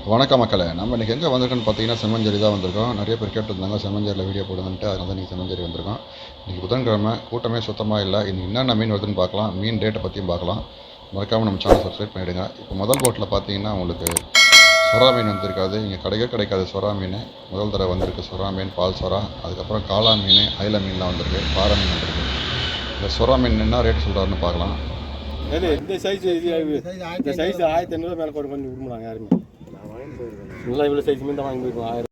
வணக்கம் மக்களே. நம்ம இன்றைக்கி எங்கே வந்திருக்கோன்னு பார்த்தீங்கன்னா செம்மஞ்சேரி தான் வந்திருக்கோம். நிறைய பேர் கேட்டிருந்தாங்க செம்மஞ்சேரியில் வீடியோ போடுங்கன்ட்டு, அதனால தான் இன்றைக்கி செம்மஞ்சேரி வந்திருக்கோம். இன்றைக்கி புதன்கிழமை, கூட்டமே சுத்தமாக இல்லை. இன்றைக்கி என்னென்ன மீன் வருதுன்னு பார்க்கலாம், மீன் ரேட்டை பற்றியும் பார்க்கலாம். மறக்காமல் நம்ம சேனல் சப்ஸ்கிரைப் பண்ணிவிடுங்க. இப்போ முதல் போட்டில் பார்த்தீங்கன்னா உங்களுக்கு சுறா மீன் வந்திருக்காது, இங்கே கிடைக்காது சுறா மீன். முதல் தடவை வந்திருக்கு சுறா மீன், பால் சுறா. அதுக்கப்புறம் காளா மீன், அயில மீன்லாம் வந்திருக்கு, பாறை மீன் வந்திருக்கு. இந்த சுறா மீன் என்ன ரேட் சொல்கிறாருன்னு பார்க்கலாம். இந்த சைஸ் 1500 மேலே கொஞ்சம் விரும்பலாம் யாருமே. நல்லா இவ்வளோ சைஸ் மீன் தான் வாங்கி போயிருக்கோம் 1000.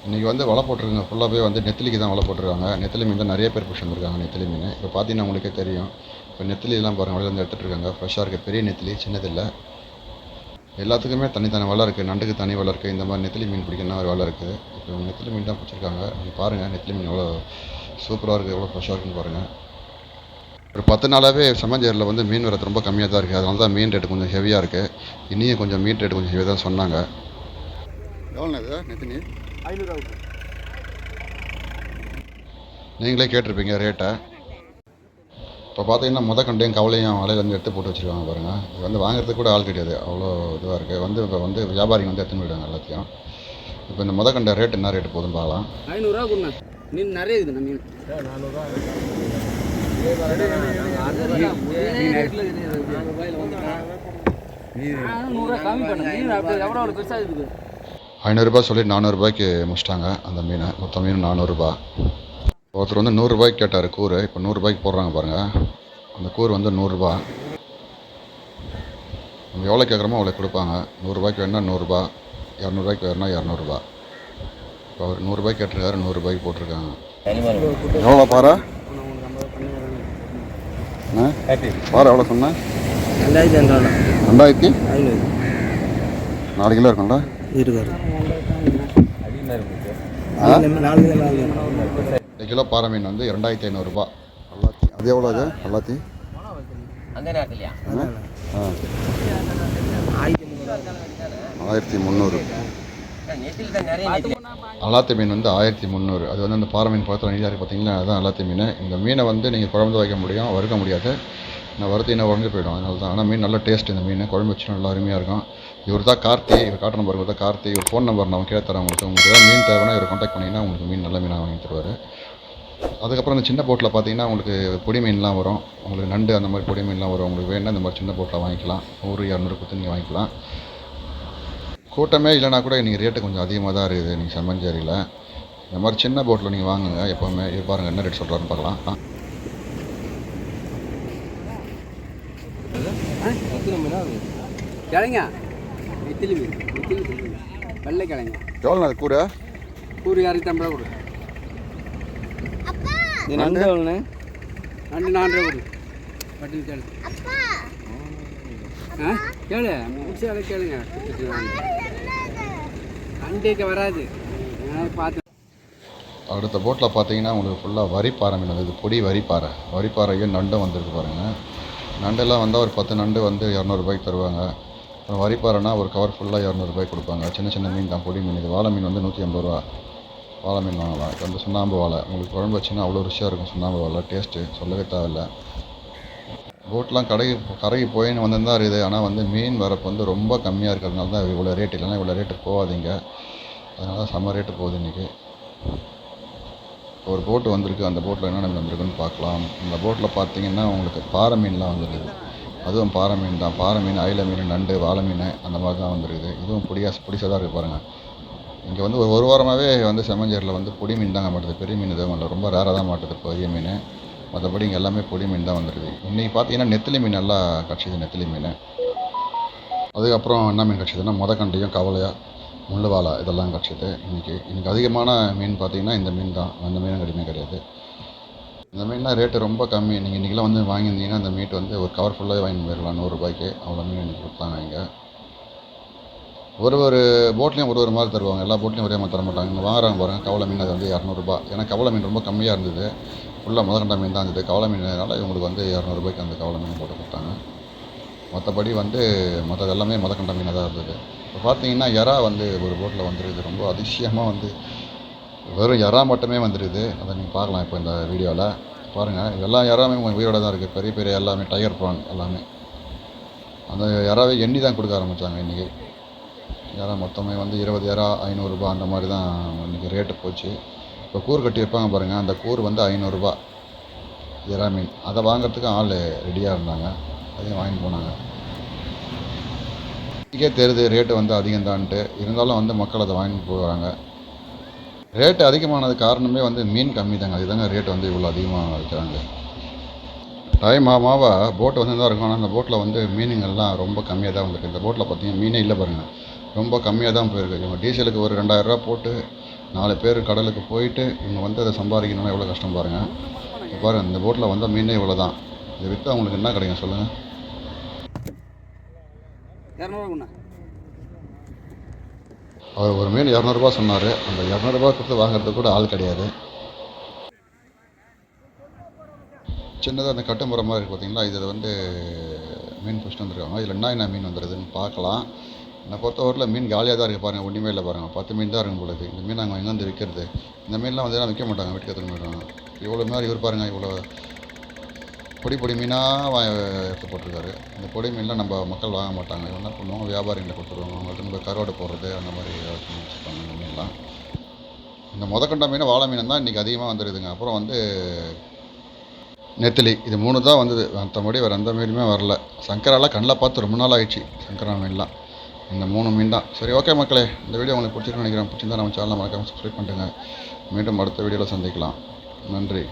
இன்றைக்கி வந்து வலை போட்டிருக்காங்க, ஃபுல்லாகவே வந்து நெத்திலிக்கு தான் வலை போட்டிருக்காங்க. நெத்திலி மீன் தான் நிறைய பேர் பிடிச்சி வந்துருக்காங்க. நெத்திலி மீன் இப்போ பார்த்தீங்கன்னா உங்களுக்கே தெரியும். இப்போ நெத்திலிலாம் பாருங்கள், வலையிலேருந்து எடுத்துகிட்டு இருக்காங்க. ஃப்ரெஷ்ஷாக இருக்குது, பெரிய நெத்திலி, சின்னதில்லை. எல்லாத்துக்குமே தனி வலை இருக்குது. நண்டுக்கு தனி வலை இருக்குது. இந்த மாதிரி நெத்திலி மீன் பிடிக்கணும்னா ஒரு வலை இருக்குது. இப்போ நெத்திலி மீன் தான் பிடிச்சிருக்காங்க. நீங்கள் பாருங்கள் நெத்திலி மீன் எவ்வளோ சூப்பராக இருக்குது, எவ்வளோ ஃப்ரெஷ்ஷாக இருக்குன்னு பாருங்கள். ஒரு 10 நாளாகவே செம்மஞ்சேரியில் வந்து மீன் வரது ரொம்ப கம்மியாக தான் இருக்குது. அதனால தான் மீன் ரேட்டு கொஞ்சம் ஹெவியாக இருக்குது. இன்னும் கொஞ்சம் மீன் ரேட்டு கொஞ்சம் ஹெவியாக தான் சொன்னாங்க. எவ்வளோ இது நெத்தினி? 500. நீங்களே கேட்டிருப்பீங்க ரேட்டை. இப்போ பார்த்தீங்கன்னா கண்டையும் கவலையும் வலையிலேருந்து எடுத்து போட்டு வச்சுருக்காங்க பாருங்கள். இது வந்து வாங்குறதுக்கு கூட ஆள் கிடையாது, அவ்வளோ இதுவாக இருக்குது. இப்போ வந்து வியாபாரிங்க வந்து எடுத்துன்னு போயிடுவாங்க எல்லாத்தையும். இப்போ இந்த கண்டை ரேட் என்ன ரேட்டு போதுன்னு பார்க்கலாம். 500 கொடுங்க. மீன் நிறைய இருக்குது. மீன் 400. ₹500 சொல்லி ₹400 முடிச்சிட்டாங்க அந்த மீனை. மொத்த மீன் ₹400. ஒருத்தர் வந்து ₹100 கேட்டார் கூறு. இப்போ ₹100 போடுறாங்க பாருங்கள். அந்த கூறு வந்து ₹100. நம்ம எவ்வளோ கேட்குறோமோ அவ்வளோ கொடுப்பாங்க. ₹100 வேணுன்னா ₹100, ₹200 வேணுன்னா ₹200. இப்போ அவர் ₹100 கேட்டிருக்காரு, ₹100 போட்டிருக்காங்க. எவ்வளோ பாரா? பாரு எவ்வளோ சொன்னேன்? 2500. 4 கிலோ இருக்கும்ல? இருக்காரு 2 கிலோ பாறை மீன் வந்து ₹2500. அது எவ்வளோ? அது எல்லாத்தி அந்த நேரத்துலையா? 1300. அலாத்தி மீன் வந்து 1300. அது வந்து அந்த பாறை மீன் பக்கத்தில் நீராக இருக்குது பார்த்தீங்களா, அதுதான் அலாத்தி மீன். இந்த மீனை வந்து நீங்கள் குழம்பு வைக்க முடியும், வறுக்க முடியாது. நான் வறுத்தீங்கன்னா உடஞ்சி போயிடும், அதனால தான். ஆனால் மீன் நல்ல டேஸ்ட். இந்த மீன் குழம்பு வச்சுன்னா நல்லா அருமையாக இருக்கும். இவர் தான் கார்த்தி, இவர் காட்டுற நம்பர் தான் கார்த்தி. இவர் ஃபோன் நம்பர் நான் கேட்டு தரேன் உங்களுக்கு. உங்களுக்கு ஏதாவது மீன் தேவைன்னா இவர் கான்டாக்ட் பண்ணிங்கன்னா உங்களுக்கு மீன் நல்ல மீனாக வாங்கி தருவார். அதுக்கப்புறம் இந்த சின்ன போட்டில் பார்த்தீங்கன்னா உங்களுக்கு பொடி மீன்லாம் வரும், உங்களுக்கு நண்டு அந்த மாதிரி பொடி மீன்லாம் வரும். உங்களுக்கு வேணுன்னா இந்த மாதிரி சின்ன போட்டில் வாங்கிக்கலாம். 100-200 கொடுத்து நீங்கள் வாங்கிக்கலாம். கூட்டமே இல்லைனா கூட நீங்கள் ரேட்டு கொஞ்சம் அதிகமாக தான் இருக்குது நீங்கள் செம்மஞ்சேரியில். இந்த மாதிரி சின்ன போட்டில் நீங்கள் வாங்குங்க எப்போவுமே. இது பாருங்கள் என்ன ரேட் சொல்கிறாருன்னு பார்க்கலாம். கிழங்க நெத்திலி மீன், வெள்ளை கிழங்க. எவ்வளோ அது கூறு? கூறு 250 கொடு. நண்டு எவ்வளோண்ணே? நண்டு 400 கொடு. பட்டில் கேளு. கேளு முடிச்சு அதை கேளுங்க. நண்டுக்கு வராது, பார்த்து. அடுத்த போட்டில் பார்த்தீங்கன்னா உங்களுக்கு ஃபுல்லாக வரிப்பாறை மீன் வந்து பொடி வரிப்பாறையும் நண்டும் வந்துருக்கு பாருங்கள். நண்டெல்லாம் வந்தால் ஒரு 10 நண்டு வந்து ₹200 தருவாங்க. அப்புறம் வரிப்பாறைனா ஒரு கவர் ஃபுல்லாக ₹200 கொடுப்பாங்க. சின்ன மீன் தான், பொடி மீன். இது வாழை மீன் வந்து ₹150. வாழை மீன் வாங்கலாம். இது வந்து சுண்ணாம்பு வாழை. உங்களுக்கு குழம்பு வச்சுன்னா அவ்வளோ ருசியாக இருக்கும். சுண்ணாம்பு வாழை டேஸ்ட்டு சொல்லவே தேவையில்லை. போட்லாம் கரைக்கு போயின்னு வந்து தான் இருக்குது. ஆனால் வந்து மீன் வரப்பு வந்து ரொம்ப கம்மியாக இருக்கிறதுனால தான் இவ்வளோ ரேட். இல்லைன்னா இவ்வளோ ரேட்டு போகாதீங்க. அதனால செம்ம ரேட்டு போகுது இன்றைக்கி. ஒரு போட்டு வந்திருக்கு, அந்த போட்டில் என்னென்ன மீன் வந்திருக்குன்னு பார்க்கலாம். இந்த போட்டில் பார்த்தீங்கன்னா உங்களுக்கு பாறை மீன்லாம் வந்துருக்குது. அதுவும் பாறை மீன் தான். பாறை மீன், அயில மீன், நண்டு, வாழை மீன் அந்த மாதிரி தான் வந்துருக்குது. இதுவும் பிடிச்சதாக தான் இருக்குது பாருங்கள். இங்கே வந்து ஒரு வாரமாகவே வந்து செம்மஞ்சேரியில் வந்து பொடி மீன் தாங்க மாட்டுது. பெரிய மீன் எதுவும் இல்லை, ரொம்ப ரேராக தான் மாட்டுது பெரிய மீன். மற்றபடி இங்கே எல்லாமே பொடி மீன் தான் வந்துருக்குது. இன்றைக்கி பார்த்தீங்கன்னா நெத்திலி மீன் நல்லா கிடச்சிது, நெத்திலி மீன். அதுக்கப்புறம் என்ன மீன் கிடச்சிதுன்னா கண்டையும் கவலையாக முள்ளு வாழை இதெல்லாம் கிடச்சிது. இன்றைக்கி அதிகமான மீன் பார்த்தீங்கன்னா இந்த மீன் தான். அந்த மீன் கிடையாது. இந்த மீன்லாம் ரேட்டு ரொம்ப கம்மி. நீங்கள் இன்றைக்கெலாம் வந்து வாங்கியிருந்தீங்கன்னா அந்த மீட் வந்து ஒரு கவர் ஃபுல்லாக வாங்கி போயிடலாம் ₹100. அவ்வளோ மீன் இன்றைக்கி கொடுத்தாங்க இங்கே. ஒரு போட்லேயும் ஒரு மாதிரி தருவாங்க. எல்லா போட்லேயும் ஒரே மாதிரி தர மாட்டாங்க. இங்கே வாங்குறாங்க பாருங்கள் கவலை மீன், அது வந்து ₹200. ஏன்னா கவலை மீன் ரொம்ப கம்மியாக இருந்தது, ஃபுல்லாக கண்டை மீன் தான் இருந்தது. கவலை மீனால இவங்களுக்கு வந்து ₹200 அந்த கவலை மீன் போட்டு கொடுத்தாங்க. மற்றபடி வந்து மற்றது எல்லாமே கண்டை மீனாக தான் இருந்தது. இப்போ பார்த்தீங்கன்னா எறா வந்து ஒரு போட்டில் வந்துருக்குது. ரொம்ப அதிசயமாக வந்து வெறும் எறா மட்டுமே வந்துருக்குது. அதை நீங்கள் பார்க்கலாம் இப்போ இந்த வீடியோவில் பாருங்கள். எல்லா எறாமே உயிரோடு தான் இருக்குது. பெரிய எல்லாமே டைகர் ப்ரான் எல்லாமே. அந்த எறாவே எண்ணி தான் கொடுக்க ஆரம்பித்தாங்க இன்றைக்கி. இறா மொத்தமே வந்து 20 இறா 500 ரூபாய் அந்த மாதிரி தான் இன்றைக்கி ரேட்டு போச்சு. இப்போ கூறு கட்டி வைப்பாங்க பாருங்கள், அந்த கூறு வந்து 500 ரூபாய் இறா மீன். அதை வாங்குறதுக்கு ஆள் ரெடியாக இருந்தாங்க, அதையும் வாங்கிட்டு போனாங்க. இன்றைக்கே தெரியுது ரேட்டு வந்து அதிகம்தான்ட்டு, இருந்தாலும் வந்து மக்கள் அதை வாங்கிட்டு போகிறாங்க. ரேட்டு அதிகமானது காரணமே வந்து மீன் கம்மி தாங்க, அதுதாங்க ரேட்டு வந்து இவ்வளோ அதிகமாக வைக்கிறாங்க. டைம் ஆக போட்டு வந்து தான் இருக்கும், ஆனால் அந்த போட்டில் வந்து மீனுங்கள்லாம் ரொம்ப கம்மியாக தான் வந்திருக்கு. இந்த போட்டில் பார்த்தீங்கன்னா மீனே இல்லை பாருங்கள், ரொம்ப கம்மியாக தான் போயிருக்கு. இவங்க டீசலுக்கு ஒரு 2000 ரூபா போட்டு 4 பேர் கடலுக்கு போயிட்டு இவங்க வந்து அதை சம்பாதிக்கணும்னா எவ்வளோ கஷ்டம் பாருங்கள். இப்போ பாருங்கள், இந்த போட்டில் வந்தால் மீனே இவ்வளோ தான். இதை விற்று அவங்களுக்கு என்ன கிடைக்கும் சொல்லுங்கள்? 200 அவர் ஒரு மீன் 200 சொன்னார், அந்த 200 கொடுத்து வாங்குறதுக்கு கூட ஆள் கிடையாது. சின்னதாக அந்த கட்டுமுறை மாதிரி இருக்குது பார்த்தீங்களா, இதில் வந்து மீன் பிடிச்சிட்டு வந்துருக்காங்க. இதில் என்ன மீன் வந்துடுதுன்னு பார்க்கலாம். என்னை பொறுத்தவரையில் மீன் காலியாக தான் இருக்குது பாருங்கள், ஒன்றுமே இல்லை பாருங்கள். 10 மீன் தான் இருக்கும் பொழுது. இந்த மீன் நாங்கள் எங்கேருந்து விற்கிறது? இந்த மீன்லாம் வந்து விற்க மாட்டாங்க, வீட்டுக்கு எடுத்துகிட்டு போயிடுவாங்க. இவ்வளோ மாதிரி இவர் பாருங்கள், இவ்வளோ பொடி மீனாக எடுத்து போட்டிருக்காரு. இந்த பொடி மீன்லாம் நம்ம மக்கள் வாங்க மாட்டாங்க. இவங்க என்ன பண்ணுவாங்க, வியாபாரிகளை கொடுத்துருவாங்க. அவங்கள்ட்ட நம்ம கருவாடு போடுறது அந்த மாதிரி ஏதாச்சும் வச்சுருப்பாங்க இந்த மீன்லாம். இந்த முதக்கொண்ட மீன் வாழை மீன் தான் இன்றைக்கி அதிகமாக வந்துடுதுங்க. அப்புறம் வந்து நெத்திலி, இது 3 தான் வந்தது. மற்றபடி வேறு எந்த மீனுமே வரல. சங்கராலாம் கண்ணில் பார்த்து ரொம்ப நாள் ஆயிடுச்சு, சங்கரா மீன்லாம். இந்த 3 மீன் தான். சரி, ஓகே மக்களே, இந்த வீடியோ உங்களுக்கு பிடிச்சிருக்குன்னு நினைக்கிறேன். பிடிச்சிருந்தா நம்ம சேனலை மறக்காமல் சப்ஸ்கிரைப் பண்ணுங்க. மீண்டும் அடுத்த வீடியோவில் சந்திக்கலாம். நன்றி.